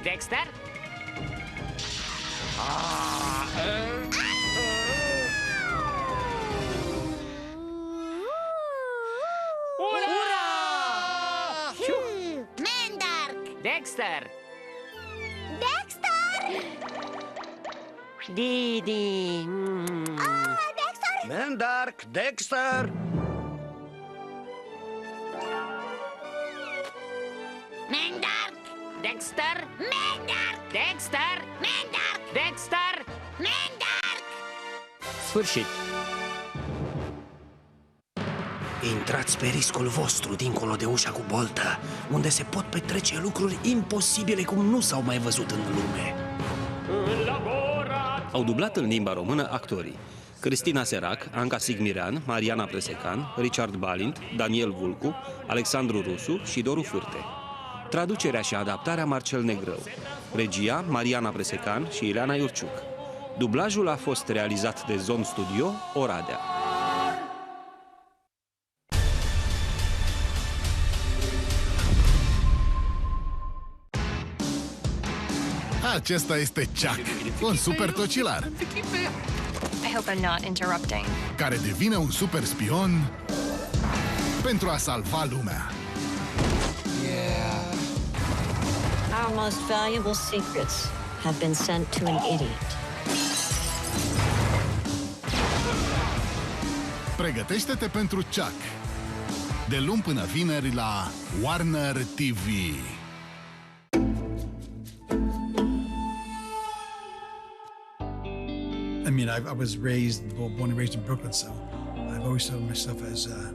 Dexter? Ura! Mandark! Dexter! Dexter! Didi! Dexter! Mandark, Dexter! Mandark! Dexter! Mandark! Dexter! Mandark! Dexter! Mandark! Sfârșit! Intrați pe riscul vostru dincolo de ușa cu boltă, unde se pot petrece lucruri imposibile cum nu s-au mai văzut în lume. Au dublat în limba română actorii Cristina Serac, Anca Sigmirean, Mariana Presecan, Richard Balint, Daniel Vulcu, Alexandru Rusu și Doru Fârte. Traducerea și adaptarea Marcel Negrău. Regia Mariana Presecan și Ileana Iurciuc. Dublajul a fost realizat de Zone Studio, Oradea. Acesta este Chuck, un super tocilar, I hope I'm not interrupting. care devine un super spion pentru a salva lumea. Our most valuable secrets have been sent to an idiot. Pregătește-te pentru Chuck, de luni până vineri la Warner TV. I mean, I was born and raised in Brooklyn, so I've always thought of myself as a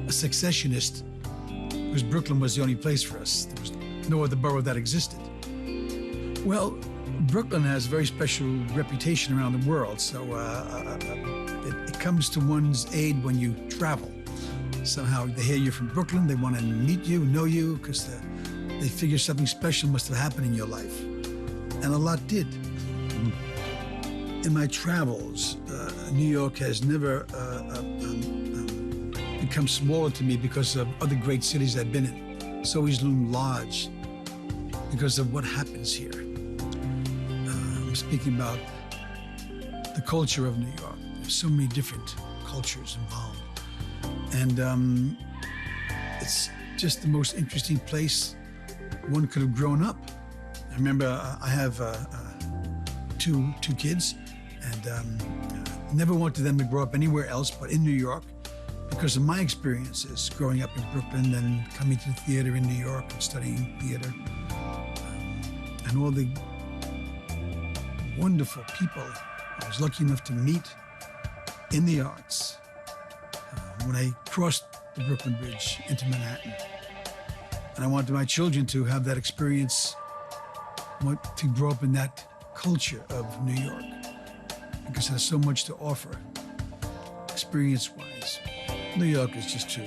successionist, because Brooklyn was the only place for us. There was no other borough that existed. Well, Brooklyn has a very special reputation around the world, so it comes to one's aid when you travel. Somehow they hear you're from Brooklyn, they want to meet you, know you, because they figure something special must have happened in your life. And a lot did. In my travels, New York has never become smaller to me because of other great cities I've been in. It's always loomed large because of what happens here. I'm speaking about the culture of New York. There's so many different cultures involved. And it's just the most interesting place one could have grown up. I remember I have two kids, and never wanted them to grow up anywhere else but in New York because of my experiences growing up in Brooklyn and coming to the theater in New York and studying theater, and all the wonderful people I was lucky enough to meet in the arts when I crossed the Brooklyn Bridge into Manhattan. And I wanted my children to have that experience, to grow up in that culture of New York, because it has so much to offer, experience-wise. New York is just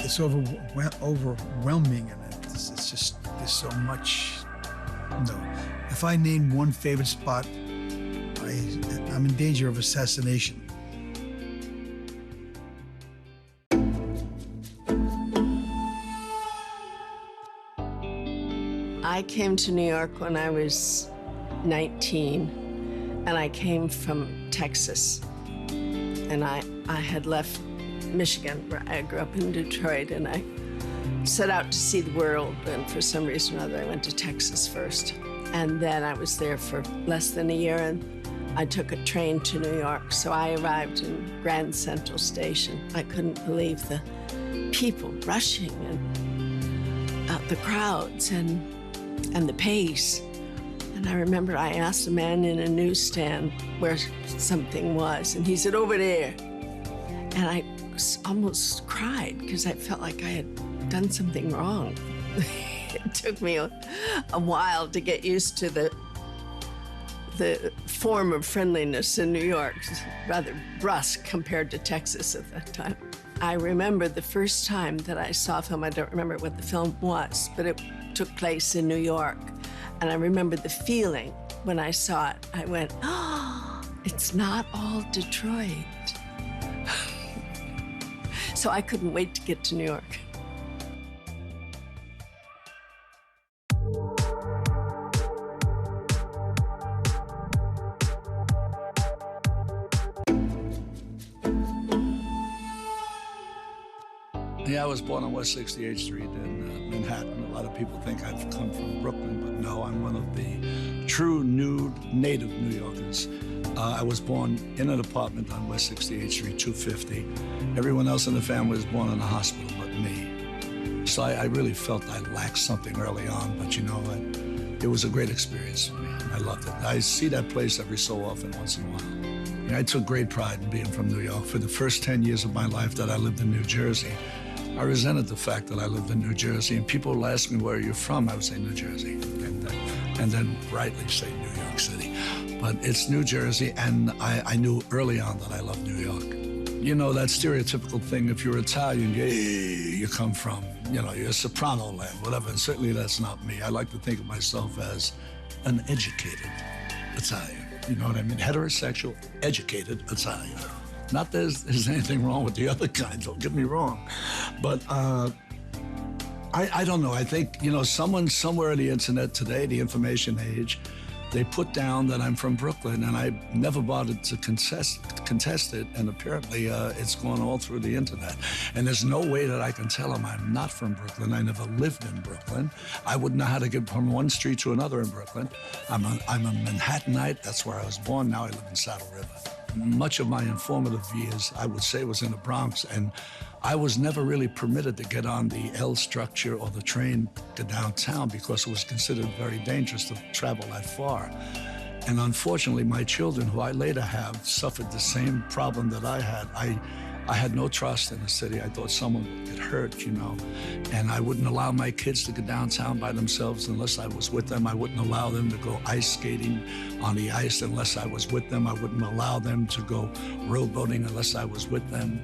it's overwhelming, and it's just, there's so much. No, if I name one favorite spot, I'm in danger of assassination. I came to New York when I was 19, and I came from Texas. And I had left Michigan, where I grew up in Detroit, and I set out to see the world. And for some reason or other, I went to Texas first. And then I was there for less than a year, and I took a train to New York. So I arrived in Grand Central Station. I couldn't believe the people rushing and the crowds and the pace. And I remember I asked a man in a newsstand where something was, and he said, "Over there." And I almost cried because I felt like I had done something wrong. It took me a while to get used to the form of friendliness in New York, rather brusque compared to Texas at that time. I remember the first time that I saw a film, I don't remember what the film was, but it took place in New York. And I remember the feeling when I saw it. I went, "Oh, it's not all Detroit." So I couldn't wait to get to New York. Yeah, I was born on West 68th Street in Manhattan. A lot of people think I've come from Brooklyn, but no, I'm one of the true native New Yorkers. I was born in an apartment on West 68th Street, 250. Everyone else in the family was born in a hospital but me. So I really felt I lacked something early on, but you know what? It was a great experience for me. I loved it. I see that place every so often, once in a while. I took great pride in being from New York. For the first 10 years of my life that I lived in New Jersey, I resented the fact that I lived in New Jersey, and people would ask me, where are you from? I would say New Jersey, and then rightly say New York City. But it's New Jersey, and I knew early on that I loved New York. You know, that stereotypical thing, if you're Italian, you come from, you know, you're soprano land, whatever, and certainly that's not me. I like to think of myself as an educated Italian. You know what I mean? Heterosexual, educated Italian. Not that there's anything wrong with the other kind, don't get me wrong. But I don't know. I think, you know, someone somewhere on the internet today, the information age, they put down that I'm from Brooklyn, and I never bothered to contest it, and apparently it's gone all through the internet. And there's no way that I can tell them I'm not from Brooklyn. I never lived in Brooklyn. I wouldn't know how to get from one street to another in Brooklyn. I'm a Manhattanite. That's where I was born. Now I live in Saddle River. Much of my informative years, I would say, was in the Bronx, and I was never really permitted to get on the L structure or the train to downtown because it was considered very dangerous to travel that far. And unfortunately, my children, who I later have, suffered the same problem that I had. I had no trust in the city. I thought someone would get hurt, you know, and I wouldn't allow my kids to go downtown by themselves unless I was with them. I wouldn't allow them to go ice skating on the ice unless I was with them. I wouldn't allow them to go rowboating unless I was with them.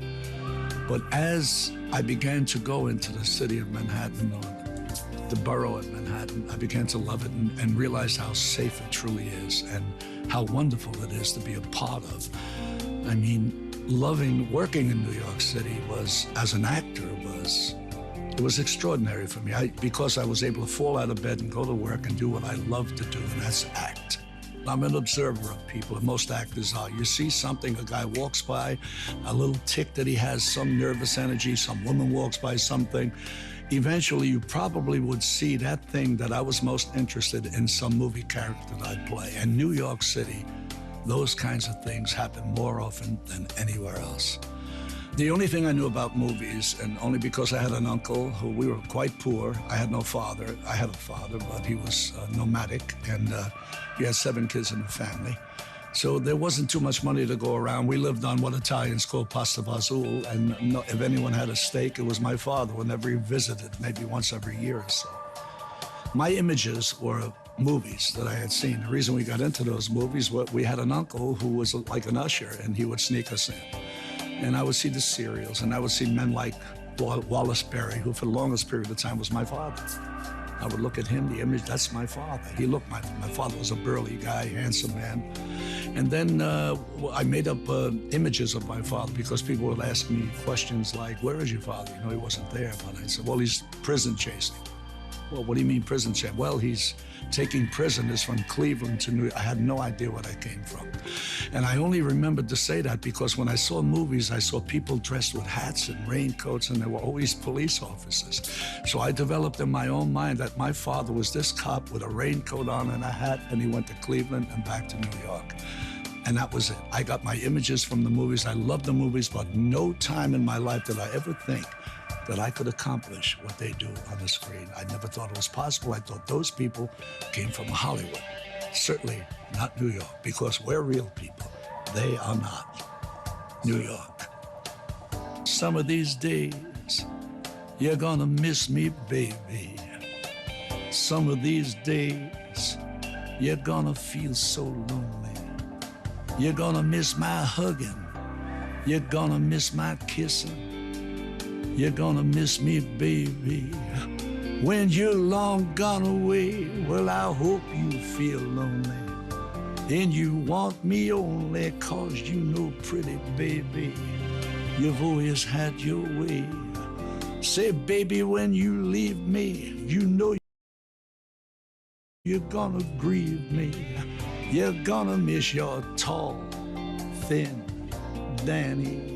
But as I began to go into the city of Manhattan, or the borough of Manhattan, I began to love it and realize how safe it truly is and how wonderful it is to be a part of. I mean, working in New York City as an actor, it was extraordinary for me. Because I was able to fall out of bed and go to work and do what I love to do, and that's act. I'm an observer of people, and most actors are. You see something, a guy walks by, a little tick that he has, some nervous energy, some woman walks by something. Eventually, you probably would see that thing that I was most interested in some movie character that I'd play. And New York City, those kinds of things happen more often than anywhere else. The only thing I knew about movies, and only because I had an uncle who we were quite poor. I had no father. I had a father, but he was nomadic, and he had 7 kids in the family. So there wasn't too much money to go around. We lived on what Italians call pasta fazool, and if anyone had a steak, it was my father whenever he visited, maybe once every year or so. My images were movies that I had seen. The reason we got into those movies was we had an uncle who was like an usher, and he would sneak us in. And I would see the serials, and I would see men like Wallace Berry, who for the longest period of time was my father. I would look at him, the image, that's my father. He looked, my father was a burly guy, handsome man. And then I made up images of my father because people would ask me questions like, where is your father? You know, he wasn't there. But I said, well, he's prison chasing. Well, what do you mean prison chasing? Well, he's taking prisoners from Cleveland to New York. I had no idea where I came from. And I only remembered to say that because when I saw movies, I saw people dressed with hats and raincoats, and they were always police officers. So I developed in my own mind that my father was this cop with a raincoat on and a hat, and he went to Cleveland and back to New York. And that was it. I got my images from the movies. I loved the movies, but no time in my life did I ever think that I could accomplish what they do on the screen. I never thought it was possible. I thought those people came from Hollywood. Certainly not New York, because we're real people. They are not. New York. Some of these days, you're gonna miss me, baby. Some of these days, you're gonna feel so lonely. You're gonna miss my hugging. You're gonna miss my kissing. You're gonna miss me, baby. When you're long gone away, well, I hope you feel lonely. And you want me only 'cause you know, pretty baby, you've always had your way. Say, baby, when you leave me, you know you're gonna grieve me. You're gonna miss your tall, thin Danny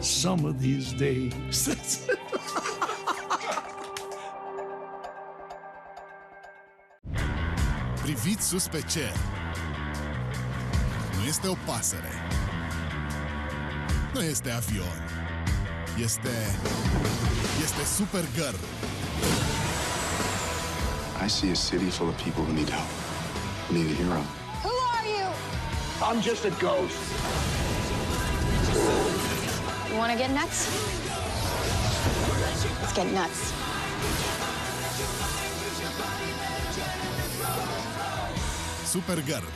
some of these days. Priviți sus pe cer. Nu este o pasăre. Nu este avion. Este Supergirl. I see a city full of people who need help, who need a hero. Who are you? I'm just a ghost. You want to get nuts? Let's get nuts. Supergirl.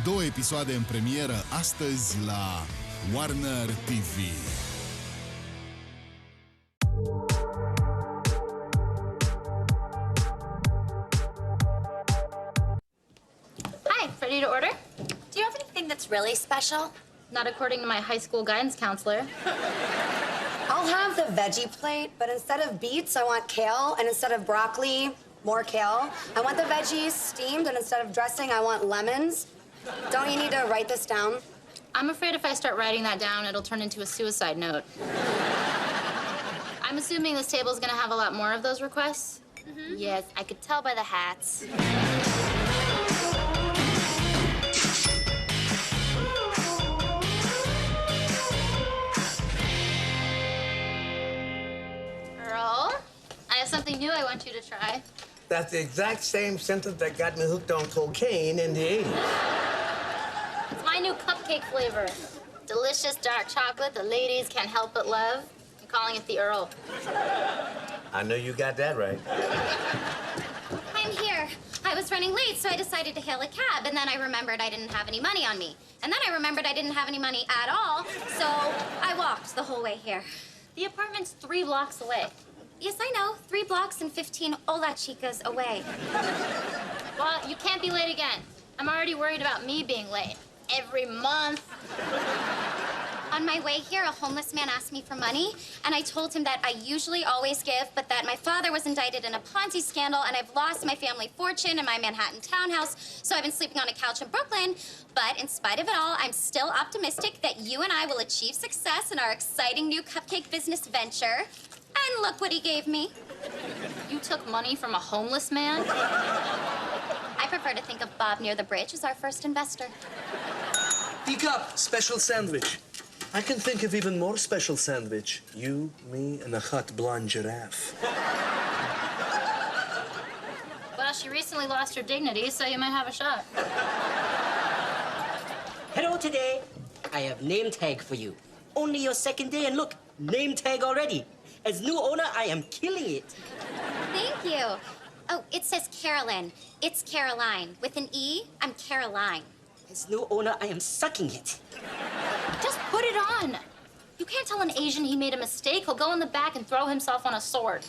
2 episoade în premieră astăzi la Warner TV. Hi, ready to order? Do you have anything that's really special? Not according to my high school guidance counselor. I'll have the veggie plate, but instead of beets, I want kale, and instead of broccoli, more kale. I want the veggies steamed, and instead of dressing, I want lemons. Don't you need to write this down? I'm afraid if I start writing that down, it'll turn into a suicide note. I'm assuming this table's gonna have a lot more of those requests? Yes, I could tell by the hats. Earl, I have something new I want you to try. That's the exact same sentence that got me hooked on cocaine in the 80s. It's my new cupcake flavor. Delicious dark chocolate the ladies can't help but love. I'm calling it the Earl. I know you got that right. I'm here. I was running late, so I decided to hail a cab, and then I remembered I didn't have any money on me. And then I remembered I didn't have any money at all, so I walked the whole way here. The apartment's 3 blocks away. Yes, I know. 3 blocks and 15 Ola Chicas away. Well, you can't be late again. I'm already worried about me being late. Every month. On my way here, a homeless man asked me for money, and I told him that I usually always give, but that my father was indicted in a Ponzi scandal, and I've lost my family fortune and my Manhattan townhouse, so I've been sleeping on a couch in Brooklyn. But in spite of it all, I'm still optimistic that you and I will achieve success in our exciting new cupcake business venture. And look what he gave me. You took money from a homeless man? I prefer to think of Bob near the bridge as our first investor. Teacup, special sandwich. I can think of even more special sandwich. You, me, and a hot blonde giraffe. Well, she recently lost her dignity, so you might have a shot. Hello today. I have name tag for you. Only your second day, and look, name tag already. As new owner, I am killing it. Thank you. Oh, it says Carolyn. It's Caroline. With an E, I'm Caroline. As new owner, I am sucking it. Just put it on. You can't tell an Asian he made a mistake. He'll go in the back and throw himself on a sword.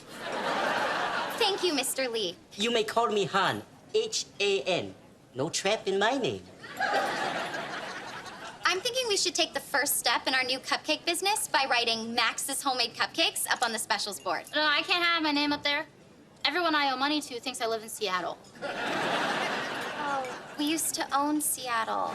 Thank you, Mr. Lee. You may call me Han. H-A-N. No trap in my name. I'm thinking we should take the first step in our new cupcake business by writing Max's Homemade Cupcakes up on the specials board. No, I can't have my name up there. Everyone I owe money to thinks I live in Seattle. Oh, we used to own Seattle.